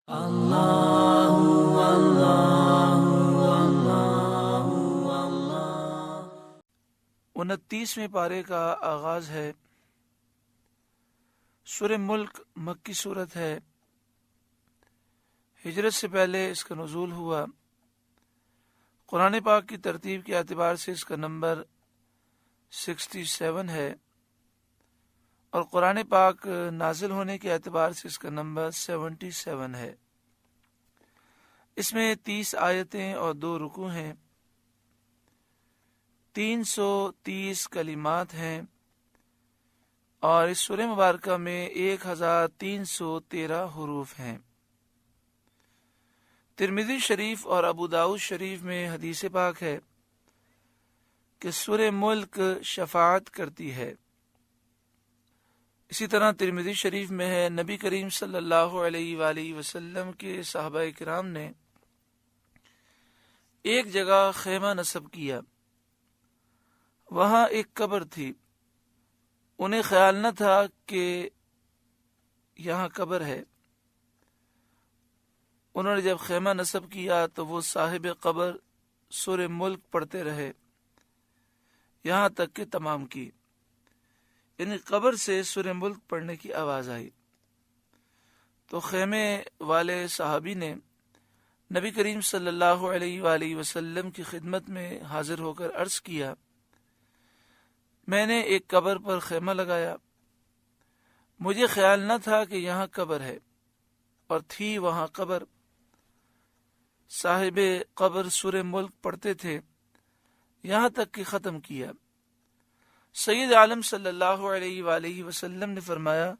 29ویں پارے کا آغاز ہے۔ سورہ ملک مکی صورت ہے۔ ہجرت سے پہلے اس کا نزول ہوا۔ قرآن پاک کی ترتیب کے اعتبار سے اس کا نمبر 67 ہے، اور قرآن پاک نازل ہونے کے اعتبار سے اس کا نمبر 77 ہے۔ اس میں 30 آیتیں اور 2 رکوع ہیں، 330 کلمات ہیں، اور اس سورہ مبارکہ میں 1313 حروف ہیں۔ ترمذی شریف اور ابو داؤد شریف میں حدیث پاک ہے کہ سورہ ملک شفاعت کرتی ہے۔ اسی طرح ترمذی شریف میں ہے، نبی کریم صلی اللہ علیہ وآلہ وسلم کے صحابہ کرام نے ایک جگہ خیمہ نصب کیا، وہاں ایک قبر تھی، انہیں خیال نہ تھا کہ یہاں قبر ہے۔ انہوں نے جب خیمہ نصب کیا تو وہ صاحب قبر سورہ ملک پڑھتے رہے یہاں تک کہ تمام کی، یعنی قبر سے سورہ ملک پڑھنے کی آواز آئی تو خیمے والے صحابی نے نبی کریم صلی اللہ علیہ وآلہ وسلم کی خدمت میں حاضر ہو کر عرض کیا، میں نے ایک قبر پر خیمہ لگایا، مجھے خیال نہ تھا کہ یہاں قبر ہے، اور تھی وہاں قبر۔ صاحب قبر سورہ ملک پڑھتے تھے یہاں تک کہ ختم کیا۔ سید عالم صلی اللہ علیہ وآلہ وسلم نے فرمایا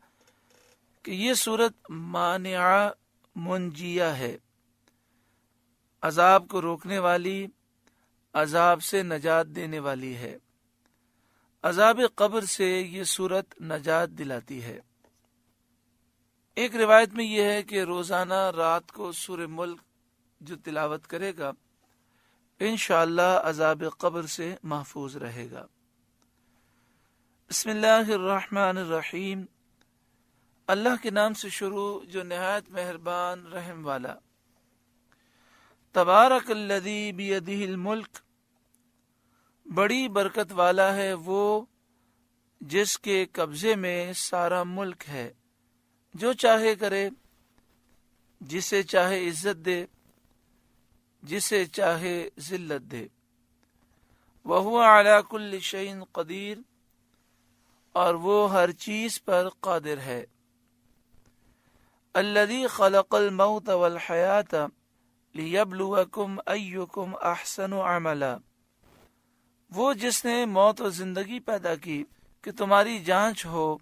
کہ یہ سورت مانعہ منجیہ ہے، عذاب کو روکنے والی، عذاب سے نجات دینے والی ہے۔ عذاب قبر سے یہ سورت نجات دلاتی ہے۔ ایک روایت میں یہ ہے کہ روزانہ رات کو سورہ ملک جو تلاوت کرے گا انشاءاللہ عذاب قبر سے محفوظ رہے گا۔ بسم اللہ الرحمن الرحیم، اللہ کے نام سے شروع جو نہایت مہربان رحم والا۔ تبارک الذی بیدہ الملک، بڑی برکت والا ہے وہ جس کے قبضے میں سارا ملک ہے، جو چاہے کرے، جسے چاہے عزت دے، جسے چاہے ذلت دے۔ وَهُوَ عَلَى كُلِّ شَيْءٍ قدیر، اور وہ ہر چیز پر قادر ہے۔ الذی خلق الموت والحیات لیبلوکم ایکم احسن عملا، وہ جس نے موت و زندگی پیدا کی کہ تمہاری جانچ ہو،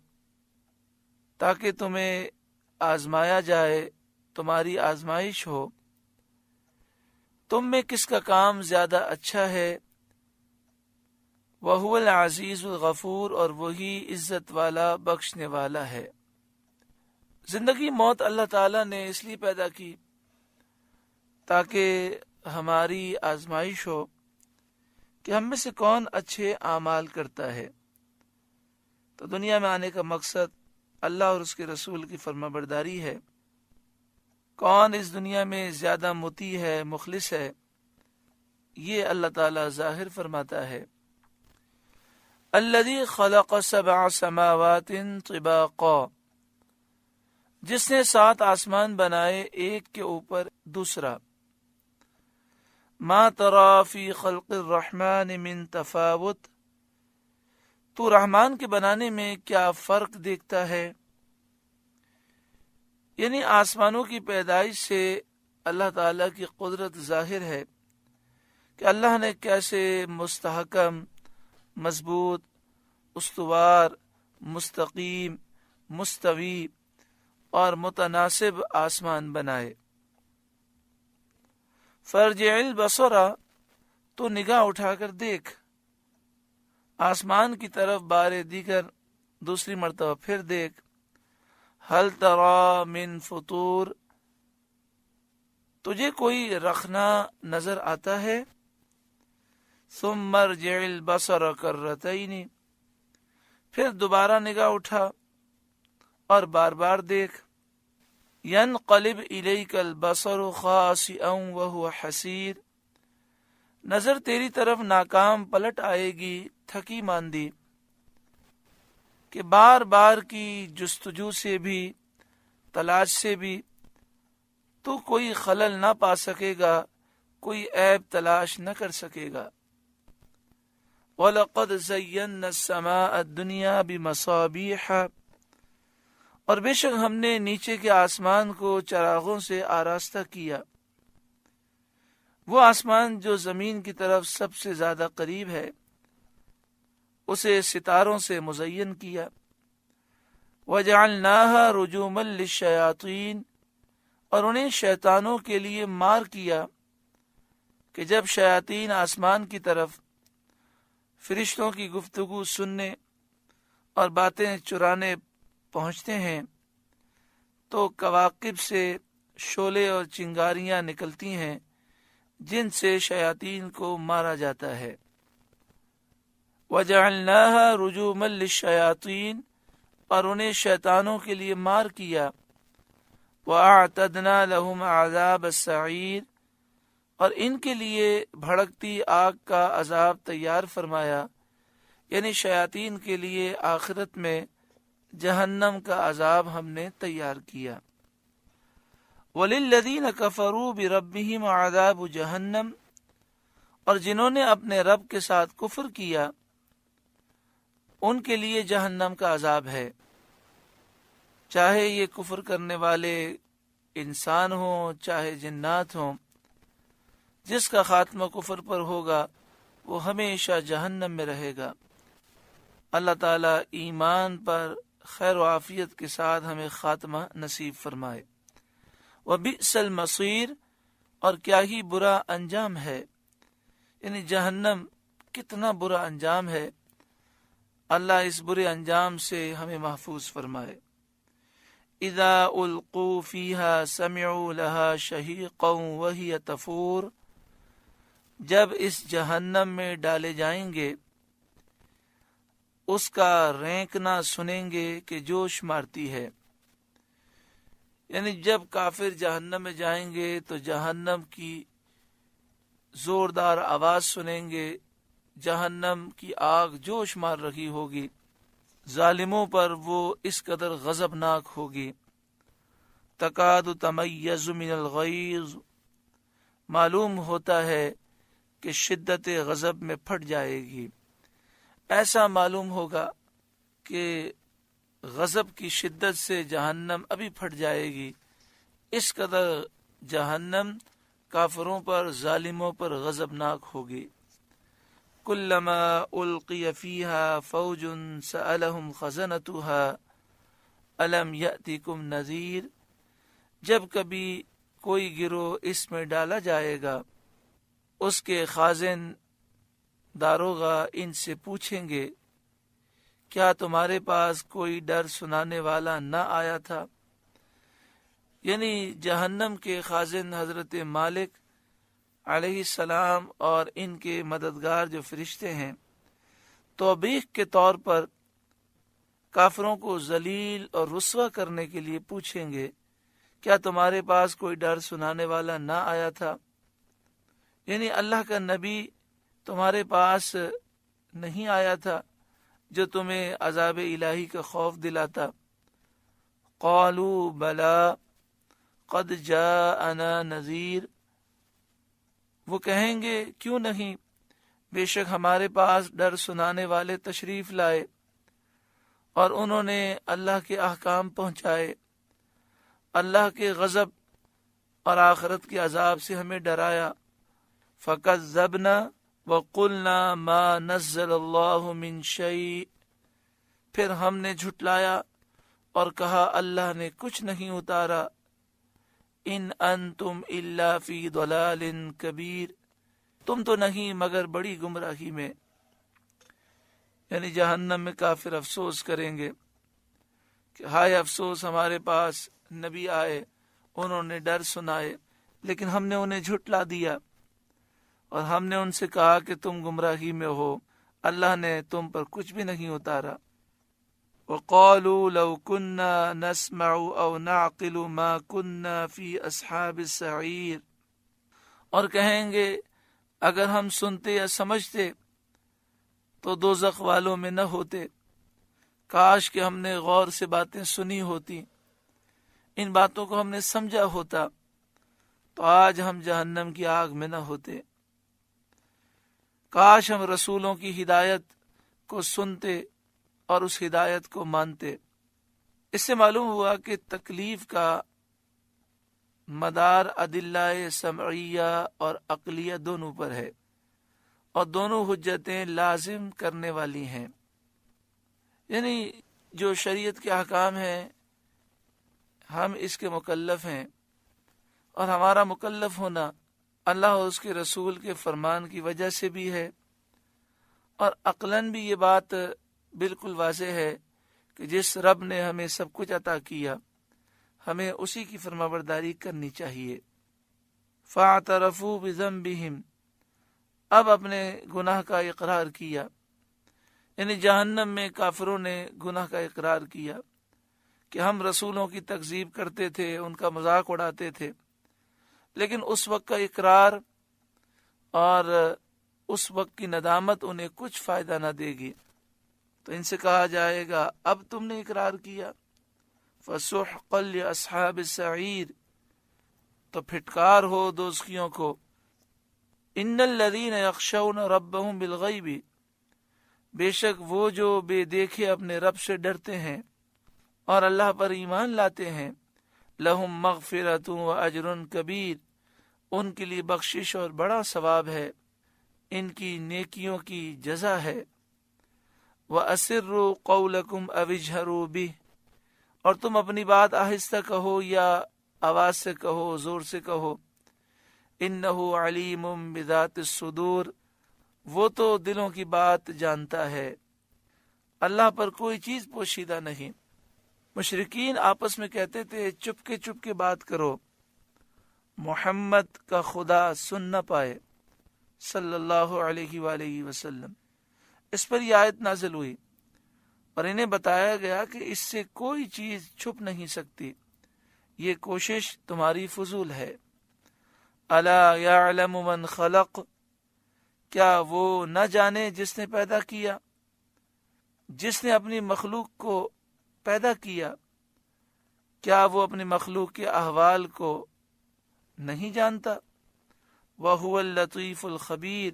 تاکہ تمہیں آزمایا جائے، تمہاری آزمائش ہو، تم میں کس کا کام زیادہ اچھا ہے۔ وَهُوَ الْعَزِيزُ الْغَفُورُ، اور وہی عزت والا بخشنے والا ہے۔ زندگی موت اللہ تعالیٰ نے اس لیے پیدا کی تاکہ ہماری آزمائش ہو کہ ہم میں سے کون اچھے اعمال کرتا ہے۔ تو دنیا میں آنے کا مقصد اللہ اور اس کے رسول کی فرما برداری ہے۔ کون اس دنیا میں زیادہ مطیع ہے، مخلص ہے، یہ اللہ تعالیٰ ظاہر فرماتا ہے۔ الذی خلق 7 سماوات طباقا، جس نے 7 آسمان بنائے ایک کے اوپر دوسرا۔ ما تری فی خلق الرحمن من تفاوت، تو رحمان کے بنانے میں کیا فرق دیکھتا ہے؟ یعنی آسمانوں کی پیدائش سے اللہ تعالیٰ کی قدرت ظاہر ہے کہ اللہ نے کیسے مستحکم، مضبوط، استوار، مستقیم، مستوی اور متناسب آسمان بنائے۔ فرجع البصر، تو نگاہ اٹھا کر دیکھ، آسمان کی طرف بار دیگر دوسری مرتبہ پھر دیکھ۔ هل تری من فطور، تجھے کوئی رخنا نظر آتا ہے؟ ثم ارجع البصر کرتین، پھر دوبارہ نگاہ اٹھا اور بار بار دیکھ۔ ينقلب إليك البصر خاسئا وهو حسير، نظر تیری طرف ناکام پلٹ آئے گی تھکی ماندی، کہ بار بار کی جستجو سے بھی تلاش سے بھی تو کوئی خلل نہ پا سکے گا، کوئی عیب تلاش نہ کر سکے گا۔ وَلَقَدْ زَيَّنَّا السَّمَاءَ الدُّنْيَا بِمَصَابِيحَ، اور بے شک ہم نے نیچے کے آسمان کو چراغوں سے آراستہ کیا، وہ آسمان جو زمین کی طرف سب سے زیادہ قریب ہے اسے ستاروں سے مزین کیا۔ وَجَعَلْنَاهَا رُجُومًا لِلشَّيَاطِينِ، اور انہیں شیطانوں کے لیے مار کیا کہ جب شیاطین آسمان کی طرف فرشتوں کی گفتگو سننے اور باتیں چرانے پہنچتے ہیں تو کواکب سے شعلے اور چنگاریاں نکلتی ہیں جن سے شیاطین کو مارا جاتا ہے۔ وَجَعَلْنَاهَا رُجُومًا لِلشَّيَاطِينِ، اور انہیں شیطانوں کے لیے مار کیا۔ وَأَعْتَدْنَا لَهُمْ عَذَابَ السَّعِيرِ، اور ان کے لیے بھڑکتی آگ کا عذاب تیار فرمایا، یعنی شیاطین کے لیے آخرت میں جہنم کا عذاب ہم نے تیار کیا۔ وَلِلَّذِينَ كَفَرُوا بِرَبِّهِمْ عَذَابُ جَهَنَّمَ، اور جنہوں نے اپنے رب کے ساتھ کفر کیا ان کے لیے جہنم کا عذاب ہے، چاہے یہ کفر کرنے والے انسان ہوں چاہے جنات ہوں، جس کا خاتمہ کفر پر ہوگا وہ ہمیشہ جہنم میں رہے گا۔ اللہ تعالیٰ ایمان پر خیر و عافیت کے ساتھ ہمیں خاتمہ نصیب فرمائے۔ وَبِئْسَ الْمَصِيرُ، اور کیا ہی برا انجام ہے، یعنی جہنم کتنا برا انجام ہے، اللہ اس برے انجام سے ہمیں محفوظ فرمائے۔ اذا القوا فیہا سمعوا لہا شہیقا وہی تفور، جب اس جہنم میں ڈالے جائیں گے اس کا رینکنا سنیں گے کہ جوش مارتی ہے، یعنی جب کافر جہنم میں جائیں گے تو جہنم کی زوردار آواز سنیں گے، جہنم کی آگ جوش مار رہی ہوگی، ظالموں پر وہ اس قدر غضبناک ہوگی۔ تکاد تمیز من الغیظ، معلوم ہوتا ہے کہ شدت غضب میں پھٹ جائے گی، ایسا معلوم ہوگا کہ غضب کی شدت سے جہنم ابھی پھٹ جائے گی، اس قدر جہنم کافروں پر ظالموں پر غضبناک ہوگی۔ کلما القی فیہا فوج سألہم خزنتها الم یأتکم نذیر، جب کبھی کوئی گروہ اس میں ڈالا جائے گا اس کے خازن داروغہ ان سے پوچھیں گے کیا تمہارے پاس کوئی ڈر سنانے والا نہ آیا تھا، یعنی جہنم کے خازن حضرت مالک علیہ السلام اور ان کے مددگار جو فرشتے ہیں توبیخ کے طور پر کافروں کو ذلیل اور رسوا کرنے کے لیے پوچھیں گے کیا تمہارے پاس کوئی ڈر سنانے والا نہ آیا تھا، یعنی اللہ کا نبی تمہارے پاس نہیں آیا تھا جو تمہیں عذاب الہی کا خوف دلاتا۔ قالوا بلا قد جاءنا نذیر، وہ کہیں گے کیوں نہیں، بے شک ہمارے پاس ڈر سنانے والے تشریف لائے اور انہوں نے اللہ کے احکام پہنچائے، اللہ کے غضب اور آخرت کے عذاب سے ہمیں ڈرایا۔ فَكَذَّبْنَا وَقُلْنَا مَا نَزَّلَ اللَّهُ مِن شَيْءٍ، پھر ہم نے جھٹلایا اور کہا اللہ نے کچھ نہیں اتارا۔ ان انتم الا فی ضلال کبیر، تم تو نہیں مگر بڑی گمراہی میں، یعنی جہنم میں کافر افسوس کریں گے کہ ہائے افسوس ہمارے پاس نبی آئے، انہوں نے ڈر سنائے لیکن ہم نے انہیں جھٹلا دیا اور ہم نے ان سے کہا کہ تم گمراہی میں ہو، اللہ نے تم پر کچھ بھی نہیں اتارا۔ وقالوا لو كنا نسمع او نعقل ما كنا في اصحاب السعیر، اور کہیں گے اگر ہم سنتے یا سمجھتے تو دوزخ والوں میں نہ ہوتے، کاش کہ ہم نے غور سے باتیں سنی ہوتی، ان باتوں کو ہم نے سمجھا ہوتا تو آج ہم جہنم کی آگ میں نہ ہوتے، کاش ہم رسولوں کی ہدایت کو سنتے اور اس ہدایت کو مانتے۔ اس سے معلوم ہوا کہ تکلیف کا مدار ادلہ سمعیہ اور عقلیہ دونوں پر ہے، اور دونوں حجتیں لازم کرنے والی ہیں، یعنی جو شریعت کے احکام ہیں ہم اس کے مکلف ہیں، اور ہمارا مکلف ہونا اللہ اور اس کے رسول کے فرمان کی وجہ سے بھی ہے، اور عقلاً بھی یہ بات بالکل واضح ہے کہ جس رب نے ہمیں سب کچھ عطا کیا ہمیں اسی کی فرمانبرداری کرنی چاہیے۔ فاعترفوا بذنبہم، اب اپنے گناہ کا اقرار کیا، یعنی جہنم میں کافروں نے گناہ کا اقرار کیا کہ ہم رسولوں کی تکذیب کرتے تھے، ان کا مذاق اڑاتے تھے، لیکن اس وقت کا اقرار اور اس وقت کی ندامت انہیں کچھ فائدہ نہ دے گی، تو ان سے کہا جائے گا اب تم نے اقرار کیا، فَسُحْقًا لِأَصْحَابِ السَّعِيرِ، تو پھٹکار ہو دوزخیوں کو۔ ان الذین یخشون ربهم بالغیب، بے شک وہ جو بے دیکھے اپنے رب سے ڈرتے ہیں اور اللہ پر ایمان لاتے ہیں، لہم مغفرۃ واجر کبیر، ان کے لیے بخشش اور بڑا ثواب ہے، ان کی نیکیوں کی جزا ہے۔ وَأَسِرُّوا قَوْلَكُمْ أَوِ اجْهَرُوا بِهِ، اور تم اپنی بات آہستہ کہو یا آواز سے کہو، زور سے کہو۔ إِنَّهُ عَلِيمٌ بِذَاتِ الصُّدُورِ، وہ تو دلوں کی بات جانتا ہے، اللہ پر کوئی چیز پوشیدہ نہیں۔ مشرکین آپس میں کہتے تھے چپ کے بات کرو، محمد کا خدا سن نہ پائے صلی اللہ علیہ وآلہ وسلم۔ اس پر یہ آیت نازل ہوئی اور انہیں بتایا گیا کہ اس سے کوئی چیز چھپ نہیں سکتی، یہ کوشش تمہاری فضول ہے۔ الا یعلم من خلق، کیا وہ نہ جانے جس نے پیدا کیا، جس نے اپنی مخلوق کو پیدا کیا، کیا وہ اپنی مخلوق کے احوال کو نہیں جانتا؟ وَهُوَ اللَّطِيفُ الْخَبِيرُ،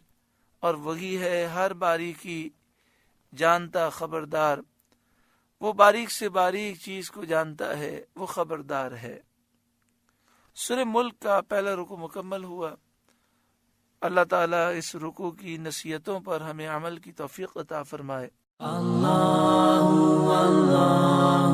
اور وہی ہے ہر باریکی جانتا خبردار، وہ باریک سے باریک چیز کو جانتا ہے، وہ خبردار ہے۔ سورہ ملک کا پہلا رکوع مکمل ہوا۔ اللہ تعالیٰ اس رکوع کی نصیحتوں پر ہمیں عمل کی توفیق عطا فرمائے۔ اللہ اللہ